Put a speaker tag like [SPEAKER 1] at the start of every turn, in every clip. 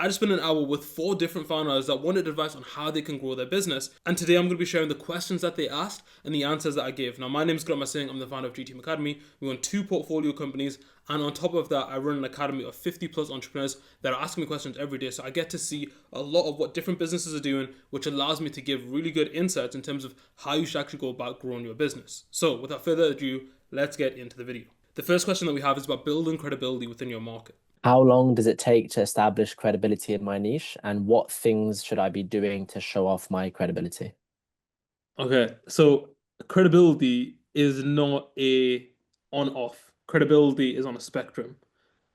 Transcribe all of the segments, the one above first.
[SPEAKER 1] I just spent an hour with 4 different founders that wanted advice on how they can grow their business. And today I'm going to be sharing the questions that they asked and the answers that I gave. Now, my name is Grant Singh. I'm the founder of GTM Academy. We own 2 portfolio companies. And on top of that, I run an academy of 50 plus entrepreneurs that are asking me questions every day. So I get to see a lot of what different businesses are doing, which allows me to give really good insights in terms of how you should actually go about growing your business. So without further ado, let's get into the video. The first question that we have is about building credibility within your market.
[SPEAKER 2] How long does it take to establish credibility in my niche, and what things should I be doing to show off my credibility?
[SPEAKER 1] Okay, so credibility is not a on-off. Credibility is on a spectrum.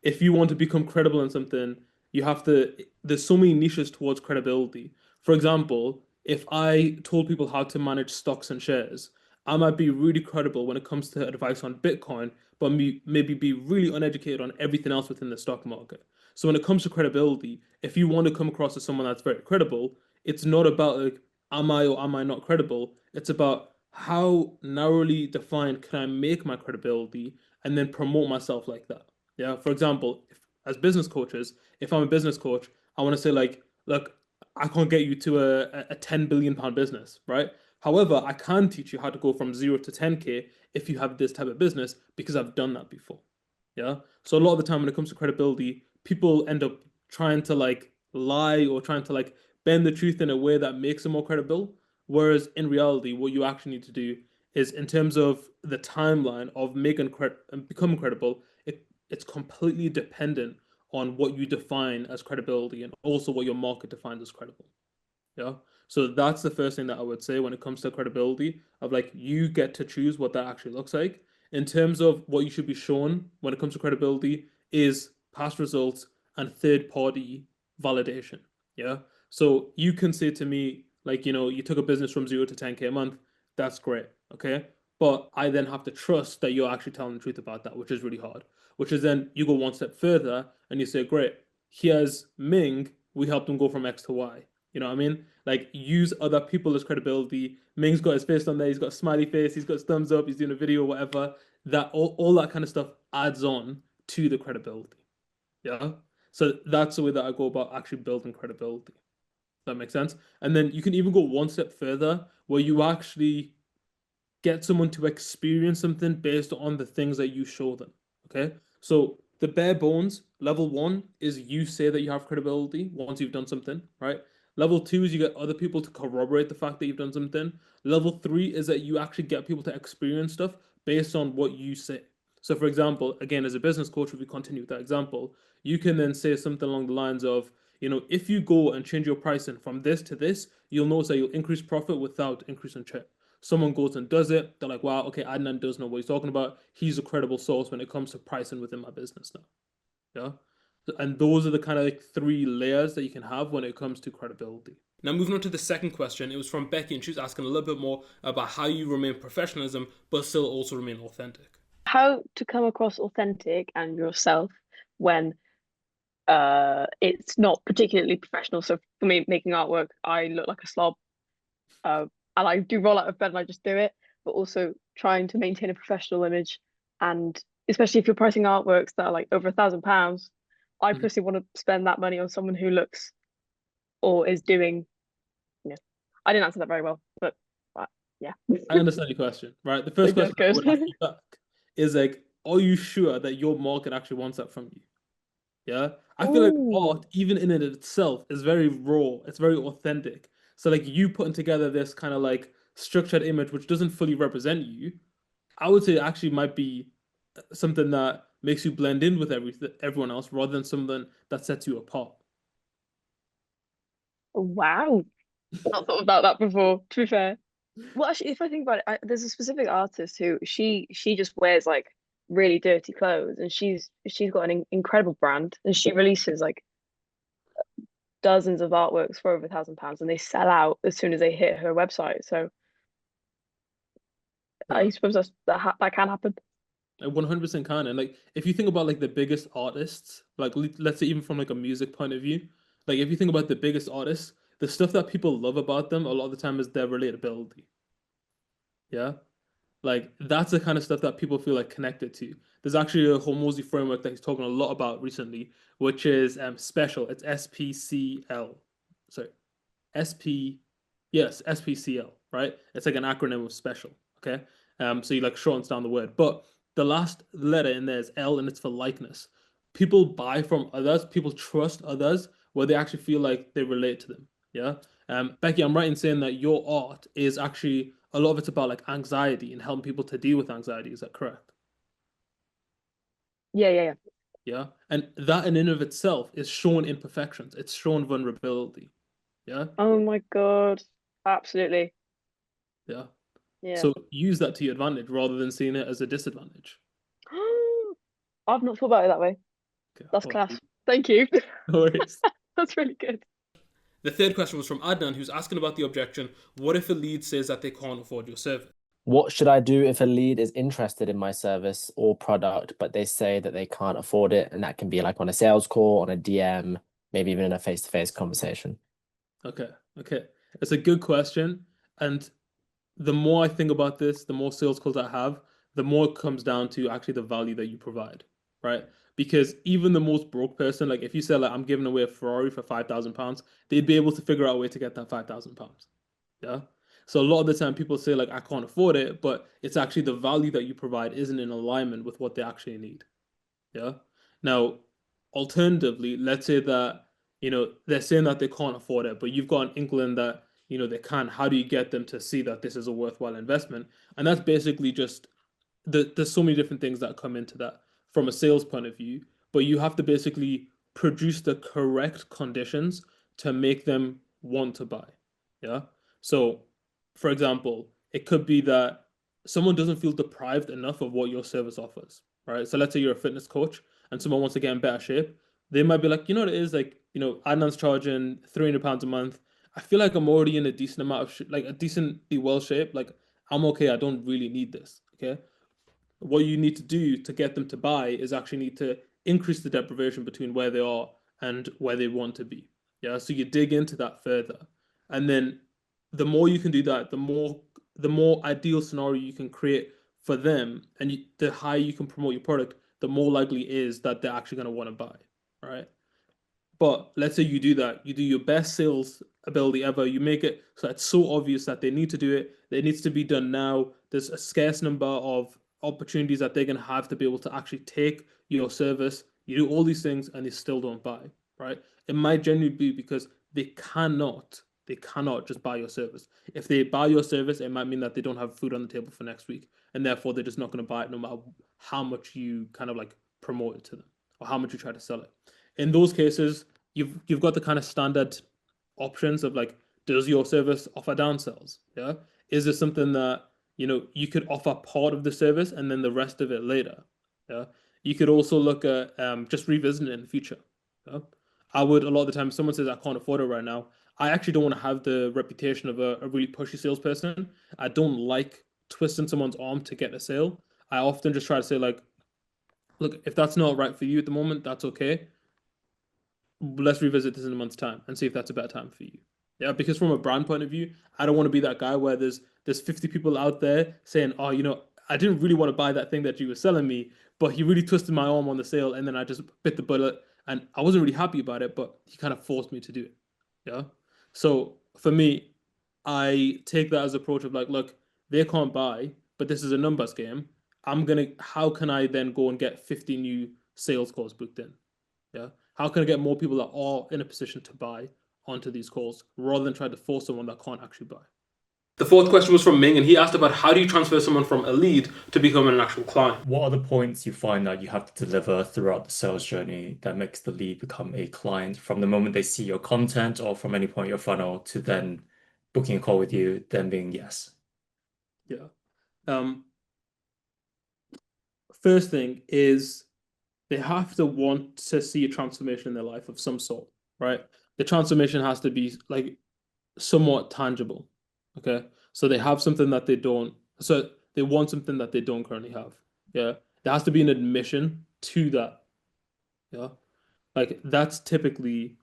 [SPEAKER 1] If you want to become credible in something, you have to, there's so many niches towards credibility. For example, if I told people how to manage stocks and shares, I might be really credible when it comes to advice on Bitcoin, but maybe be really uneducated on everything else within the stock market. So when it comes to credibility, if you want to come across as someone that's very credible, it's not about like, am I or am I not credible? It's about how narrowly defined can I make my credibility and then promote myself like that. Yeah. For example, as business coaches, if I'm a business coach, I want to say like, look, I can't get you to a 10 billion pound business, right? However, I can teach you how to go from 0 to 10K if you have this type of business because I've done that before. Yeah. So a lot of the time when it comes to credibility, people end up trying to like lie or trying to like bend the truth in a way that makes them more credible. Whereas in reality, what you actually need to do is in terms of the timeline of making and becoming credible, it's completely dependent on what you define as credibility and also what your market defines as credible. Yeah. So that's the first thing that I would say when it comes to credibility of like you get to choose what that actually looks like. In terms of what you should be shown when it comes to credibility is past results and third party validation. Yeah. So you can say to me, like, you took a business from 0 to 10K a month. That's great. Okay. But I then have to trust that you're actually telling the truth about that, which is really hard. Which is then you go one step further and you say, great, here's Ming. We helped him go from X to Y. You know what I mean? Like use other people as credibility. Ming's got his face on there. He's got a smiley face. He's got his thumbs up. He's doing a video, whatever. That all that kind of stuff adds on to the credibility. Yeah. So that's the way that I go about actually building credibility. That makes sense. And then you can even go one step further where you actually get someone to experience something based on the things that you show them. Okay. So the bare bones, level one is you say that you have credibility once you've done something, right? Level two is you get other people to corroborate the fact that you've done something. Level three is that you actually get people to experience stuff based on what you say. So, for example, again, as a business coach, if we continue with that example, you can then say something along the lines of, if you go and change your pricing from this to this, you'll notice that you'll increase profit without increasing churn. Someone goes and does it, they're like, wow, okay, Adnan does know what he's talking about. He's a credible source when it comes to pricing within my business now. Yeah. And those are the kind of like 3 layers that you can have when it comes to credibility. Now, moving on to the second question, it was from Becky, and she was asking a little bit more about how you remain professionalism, but still also remain authentic.
[SPEAKER 3] How to come across authentic and yourself when it's not particularly professional. So for me, making artwork, I look like a slob. And I do roll out of bed and I just do it, but also trying to maintain a professional image. And especially if you're pricing artworks that are like over £1,000, I personally want to spend that money on someone who looks or is doing, I didn't answer that very well, but yeah.
[SPEAKER 1] I understand your question, right? The first question I would ask you back is like, are you sure that your market actually wants that from you? Yeah. I feel like art, even in it itself, is very raw. It's very authentic. So like you putting together this kind of like structured image which doesn't fully represent you, I would say it actually might be something that makes you blend in with everyone else rather than something that sets you apart.
[SPEAKER 3] Wow. Not thought about that before, to be fair. Well, actually, if I think about it, there's a specific artist who she just wears like really dirty clothes, and she's got an incredible brand, and she releases like dozens of artworks for over £1,000, and they sell out as soon as they hit her website. So
[SPEAKER 1] Yeah.
[SPEAKER 3] I suppose that can happen.
[SPEAKER 1] It 100% can. And like if you think about like the biggest artists, like let's say even from like a music point of view, like if you think about the biggest artists, the stuff that people love about them a lot of the time is their relatability. Yeah. Like that's the kind of stuff that people feel like connected to. There's actually a Hormozy framework that he's talking a lot about recently, which is special. It's SPCL. Sorry, SP, yes, SPCL, right? It's like an acronym of special. Okay. So you like shortens down the word, but the last letter in there is L and it's for likeness. People buy from others, people trust others where they actually feel like they relate to them. Yeah. Becky, I'm right in saying that your art is actually a lot of it's about like anxiety and helping people to deal with anxiety. Is that correct?
[SPEAKER 3] Yeah.
[SPEAKER 1] Yeah. And that in and of itself is shown imperfections. It's shown vulnerability. Yeah.
[SPEAKER 3] Oh my God. Absolutely.
[SPEAKER 1] Yeah.
[SPEAKER 3] Yeah.
[SPEAKER 1] So use that to your advantage rather than seeing it as a disadvantage.
[SPEAKER 3] I've not thought about it that way.
[SPEAKER 1] Okay.
[SPEAKER 3] That's
[SPEAKER 1] Well,
[SPEAKER 3] class. Thank you.
[SPEAKER 1] no worries.
[SPEAKER 3] That's really good.
[SPEAKER 1] The third question was from Adnan, who's asking about the objection. What if a lead says that they can't afford your service?
[SPEAKER 2] What should I do if a lead is interested in my service or product, but they say that they can't afford it? And that can be like on a sales call, on a DM, maybe even in a face-to-face conversation.
[SPEAKER 1] Okay. Okay. It's a good question. And the more I think about this, the more sales calls I have, the more it comes down to actually the value that you provide, right? Because even the most broke person, like if you sell like I'm giving away a Ferrari for £5,000, they'd be able to figure out a way to get that £5,000. Yeah. So a lot of the time people say like I can't afford it, but it's actually the value that you provide isn't in alignment with what they actually need. Yeah. Now, alternatively, let's say that, they're saying that they can't afford it, but you've got an inkling that, they can. How do you get them to see that this is a worthwhile investment? And that's basically just there's so many different things that come into that from a sales point of view, but you have to basically produce the correct conditions to make them want to buy. Yeah. So, for example, it could be that someone doesn't feel deprived enough of what your service offers, right? So let's say you're a fitness coach and someone wants to get in better shape. They might be like, you know what it is, like, Adnan's charging £300 a month. I feel like I'm already in a decent amount of like a decently well shape. Like I'm okay. I don't really need this. Okay. What you need to do to get them to buy is actually need to increase the deprivation between where they are and where they want to be. Yeah. So you dig into that further. And then the more you can do that, the more ideal scenario you can create for them and the higher you can promote your product, the more likely it is that they're actually going to want to buy. Right. But let's say you do that, you do your best sales ability ever, you make it so it's so obvious that they need to do it, it needs to be done now. There's a scarce number of opportunities that they're going to have to be able to actually take your service. You do all these things and they still don't buy, right? It might genuinely be because they cannot just buy your service. If they buy your service, it might mean that they don't have food on the table for next week, and therefore they're just not going to buy it no matter how much you kind of like promote it to them or how much you try to sell it. In those cases, you've got the kind of standard options of like, does your service offer downsells? Yeah. Is there something that you could offer part of the service and then the rest of it later? Yeah. You could also look at just revisiting it in the future. Yeah. I would a lot of the time if someone says I can't afford it right now, I actually don't want to have the reputation of a really pushy salesperson. I don't like twisting someone's arm to get a sale. I often just try to say like, look, if that's not right for you at the moment, that's okay. Let's revisit this in a month's time and see if that's a better time for you. Yeah, because from a brand point of view, I don't want to be that guy where there's 50 people out there saying, "Oh, I didn't really want to buy that thing that you were selling me, but he really twisted my arm on the sale, and then I just bit the bullet, and I wasn't really happy about it, but he kind of forced me to do it." Yeah. So for me, I take that as approach of like, look, they can't buy, but this is a numbers game. How can I then go and get 50 new sales calls booked in? Yeah. How can I get more people that are in a position to buy onto these calls rather than try to force someone that can't actually buy? The fourth question was from Ming, and he asked about how do you transfer someone from a lead to becoming an actual client?
[SPEAKER 4] What are the points you find that you have to deliver throughout the sales journey that makes the lead become a client from the moment they see your content or from any point in your funnel to then booking a call with you, then being yes?
[SPEAKER 1] Yeah. First thing is they have to want to see a transformation in their life of some sort, right? The transformation has to be like somewhat tangible. Okay. So they have something that they don't, so they want something that they don't currently have. Yeah. There has to be an admission to that. Yeah. Like that's typically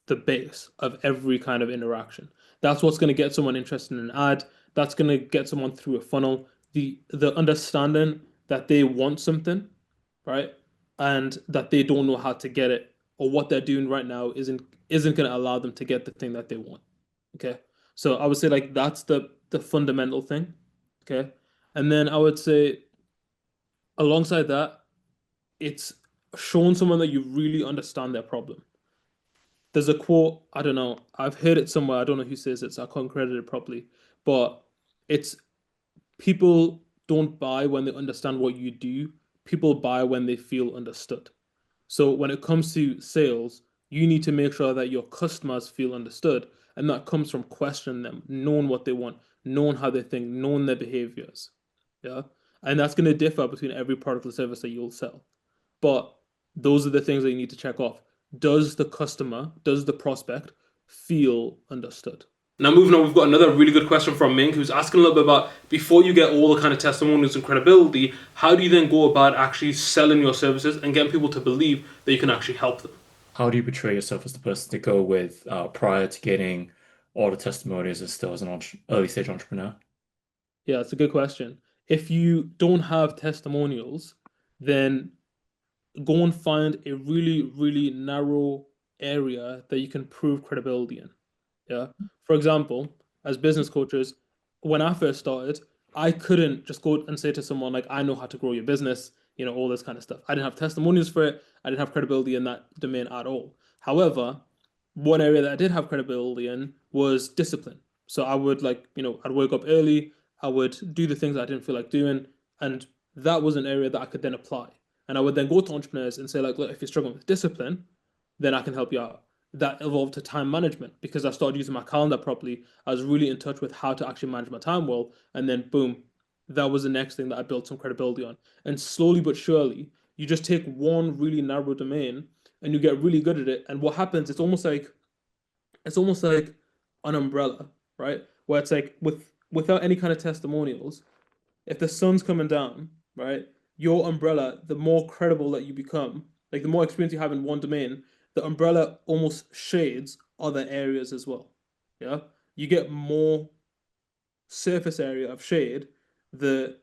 [SPEAKER 1] the base of every kind of interaction. That's what's going to get someone interested in an ad. That's going to get someone through a funnel. the understanding that they want something, right? And that they don't know how to get it, or what they're doing right now isn't going to allow them to get the thing that they want. Okay. So I would say like that's the fundamental thing. Okay. And then I would say alongside that, it's showing someone that you really understand their problem. There's a quote, I don't know, I've heard it somewhere, I don't know who says it, so I can't credit it properly, but it's people don't buy when they understand what you do. People buy when they feel understood. So when it comes to sales, you need to make sure that your customers feel understood. And that comes from questioning them, knowing what they want, knowing how they think, knowing their behaviors. Yeah. And that's going to differ between every product or service that you'll sell. But those are the things that you need to check off. Does the customer, does the prospect feel understood? Now, moving on, we've got another really good question from Ming, who's asking a little bit about before you get all the kind of testimonials and credibility, how do you then go about actually selling your services and getting people to believe that you can actually help them?
[SPEAKER 4] How do you portray yourself as the person to go with prior to getting all the testimonials and still as an early stage entrepreneur?
[SPEAKER 1] Yeah, it's a good question. If you don't have testimonials, then go and find a really, really narrow area that you can prove credibility in. Yeah. For example, as business coaches, when I first started, I couldn't just go and say to someone like, I know how to grow your business, all this kind of stuff. I didn't have testimonials for it. I didn't have credibility in that domain at all. However, one area that I did have credibility in was discipline. So I would I'd wake up early, I would do the things I didn't feel like doing, and that was an area that I could then apply. And I would then go to entrepreneurs and say, like, look, if you're struggling with discipline, then I can help you out. That evolved to time management because I started using my calendar properly. I was really in touch with how to actually manage my time well. And then boom, that was the next thing that I built some credibility on. And slowly but surely, you just take one really narrow domain and you get really good at it. And what happens, it's almost like an umbrella, right? Where it's like without any kind of testimonials, if the sun's coming down, right, your umbrella, the more credible that you become, like the more experience you have in one domain, the umbrella almost shades other areas as well. Yeah. You get more surface area of shade, the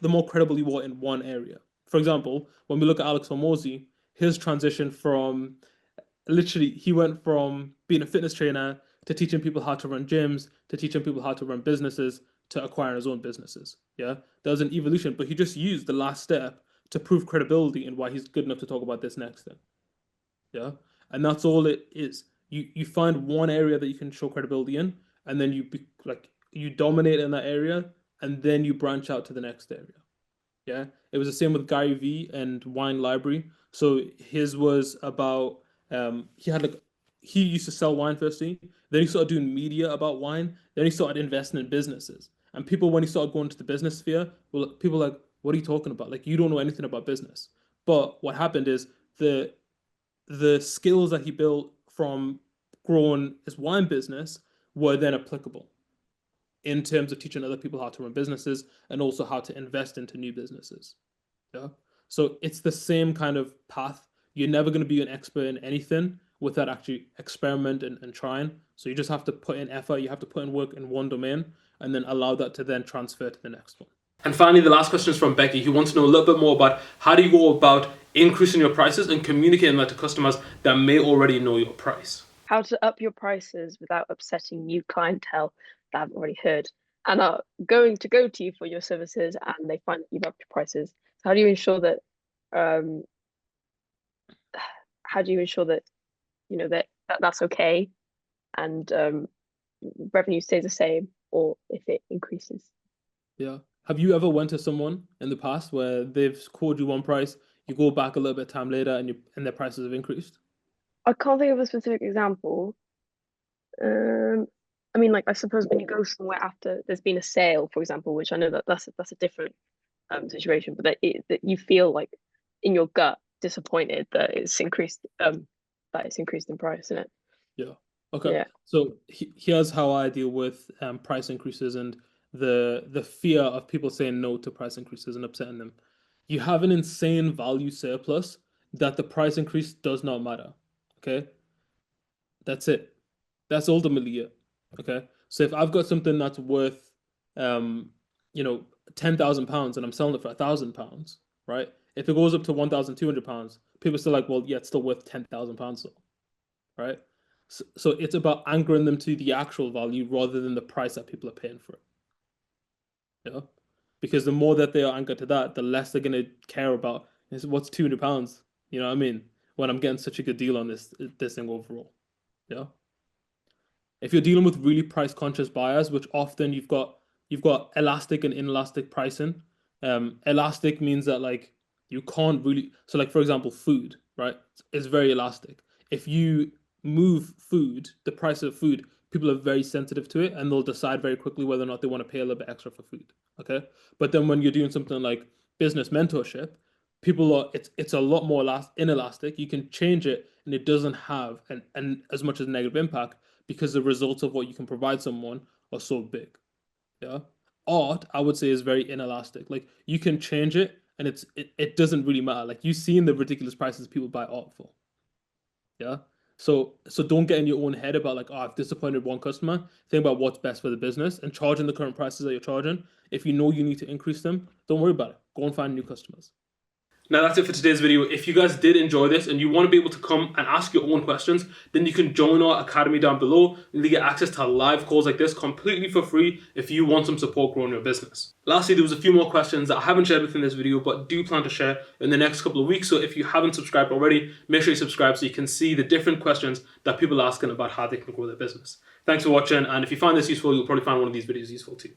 [SPEAKER 1] more credible you are in one area. For example, when we look at Alex Hormozy, his transition from literally he went from being a fitness trainer to teaching people how to run gyms to teaching people how to run businesses to acquiring his own businesses. Yeah, there was an evolution, but he just used the last step to prove credibility and why he's good enough to talk about this next thing. Yeah, and that's all it is. You find one area that you can show credibility in, and then you dominate in that area, and then you branch out to the next area. Yeah, it was the same with Gary V and Wine Library. So his was about he used to sell wine firstly, then he started doing media about wine, then he started investing in businesses. And people, when he started going to the business sphere, well, people were like, what are you talking about? Like, you don't know anything about business. But what happened is the skills that he built from growing his wine business were then applicable in terms of teaching other people how to run businesses and also how to invest into new businesses. Yeah. So it's the same kind of path. You're never going to be an expert in anything without actually experiment and trying. So you just have to put in effort, you have to put in work in one domain and then allow that to then transfer to the next one. And finally, the last question is from Becky, who wants to know a little bit more about how do you go about increasing your prices and communicating that to customers that may already know your price.
[SPEAKER 3] How to up your prices without upsetting new clientele that haven't already heard and are going to go to you for your services and they find that you've upped your prices. So how do you ensure that that's okay and revenue stays the same or if it increases?
[SPEAKER 1] Yeah. Have you ever went to someone in the past where they've quoted you one price, you go back a little bit of time later and their prices have increased?
[SPEAKER 3] I can't think of a specific example. I mean, like I suppose when you go somewhere after there's been a sale, for example, which I know that's a different situation, but that you feel like in your gut disappointed that it's increased in price, isn't it?
[SPEAKER 1] Yeah. Okay.
[SPEAKER 3] Yeah.
[SPEAKER 1] So here's how I deal with price increases and the fear of people saying no to price increases and upsetting them. You have an insane value surplus that the price increase does not matter. Okay. That's it. That's ultimately it. Okay. So if I've got something that's worth, £10,000 and I'm selling it for £1,000, right? If it goes up to £1,200, people are still like, well, yeah, it's still worth £10,000, right? So it's about anchoring them to the actual value rather than the price that people are paying for it. Yeah, because the more that they are anchored to that, the less they're gonna care about is what's £200. You know what I mean? When I'm getting such a good deal on this thing overall. Yeah. If you're dealing with really price conscious buyers, which often you've got elastic and inelastic pricing. Elastic means that like you can't really, so like for example, food, right? It's very elastic. If you move food, the price of food, people are very sensitive to it and they'll decide very quickly whether or not they want to pay a little bit extra for food. Okay. But then when you're doing something like business mentorship, people are it's a lot more inelastic. You can change it and it doesn't have and as much as negative impact because the results of what you can provide someone are so big. Yeah. Art, I would say, is very inelastic. Like you can change it and it doesn't really matter. Like you've seen the ridiculous prices people buy art for. Yeah. So don't get in your own head about like, oh, I've disappointed one customer. Think about what's best for the business and charging the current prices that you're charging. If you know you need to increase them, don't worry about it. Go and find new customers. Now that's it for today's video. If you guys did enjoy this and you want to be able to come and ask your own questions, then you can join our academy down below and you get access to live calls like this completely for free if you want some support growing your business. Lastly, there was a few more questions that I haven't shared within this video, but do plan to share in the next couple of weeks. So if you haven't subscribed already, make sure you subscribe so you can see the different questions that people are asking about how they can grow their business. Thanks for watching. And if you find this useful, you'll probably find one of these videos useful too.